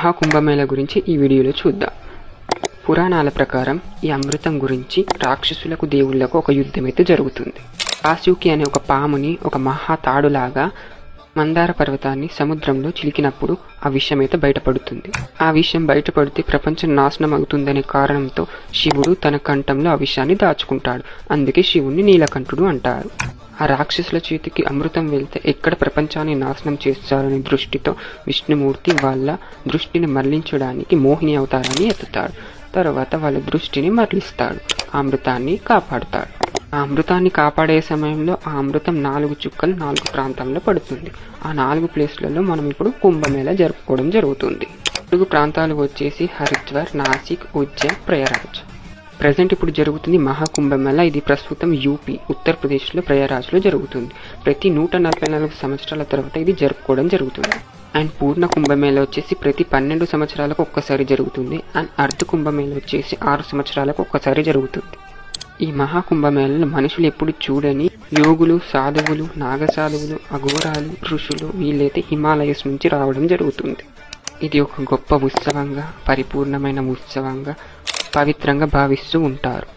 మహాకుంభమేళ గురించి ఈ వీడియోలో చూద్దాం. పురాణాల ప్రకారం ఈ అమృతం గురించి రాక్షసులకు దేవుళ్లకు ఒక యుద్ధం అయితే జరుగుతుంది. కాశుకి అనే ఒక పాముని ఒక మహా తాడులాగా మందార పర్వతాన్ని సముద్రంలో చిలికినప్పుడు ఆ విషయం అయితే బయటపడుతుంది. ఆ విషయం బయటపడితే ప్రపంచం నాశనం అవుతుందనే కారణంతో శివుడు తన కంఠంలో ఆ విషయాన్ని దాచుకుంటాడు. అందుకే శివుణ్ణి నీలకంఠుడు అంటారు. ఆ రాక్షసుల చేతికి అమృతం వెళ్తే ఎక్కడ ప్రపంచాన్ని నాశనం చేస్తారనే దృష్టితో విష్ణుమూర్తి వాళ్ళ దృష్టిని మరలించడానికి మోహిని అవతారాన్ని ఎత్తుతాడు. తర్వాత వాళ్ళ దృష్టిని మరలిస్తాడు, ఆ అమృతాన్ని కాపాడుతాడు. ఆ అమృతాన్ని కాపాడే సమయంలో ఆ అమృతం 4 చుక్కలు 4 ప్రాంతాల్లో పడుతుంది. ఆ 4 ప్లేస్లలో మనం ఇప్పుడు కుంభమేళ జరుపుకోవడం జరుగుతుంది. 4 ప్రాంతాలు వచ్చేసి హరిద్వార్, నాసిక్, ఉజ్జయిన్, ప్రయాగరాజ్. ప్రజెంట్ ఇప్పుడు జరుగుతుంది మహాకుంభమేళ. ఇది ప్రస్తుతం యూపీ, ఉత్తరప్రదేశ్లో ప్రయాగరాజ్లో జరుగుతుంది. ప్రతి 144 సంవత్సరాల తర్వాత ఇది జరుపుకోవడం జరుగుతుంది. అండ్ పూర్ణ కుంభమేళ వచ్చేసి ప్రతి 12 సంవత్సరాలకు ఒక్కసారి జరుగుతుంది. అండ్ అర్ధ కుంభమేళ వచ్చేసి 6 సంవత్సరాలకు ఒక్కసారి జరుగుతుంది. ఈ మహాకుంభమేళలో మనుషులు ఎప్పుడు చూడని యోగులు, సాధువులు, నాగసాధువులు, అఘోరాలు, ఋషులు వీళ్ళైతే హిమాలయస్ నుంచి రావడం జరుగుతుంది. ఇది ఒక గొప్ప ఉత్సవంగా, పరిపూర్ణమైన ఉత్సవంగా, పవిత్రంగా భావిస్తూ ఉంటారు.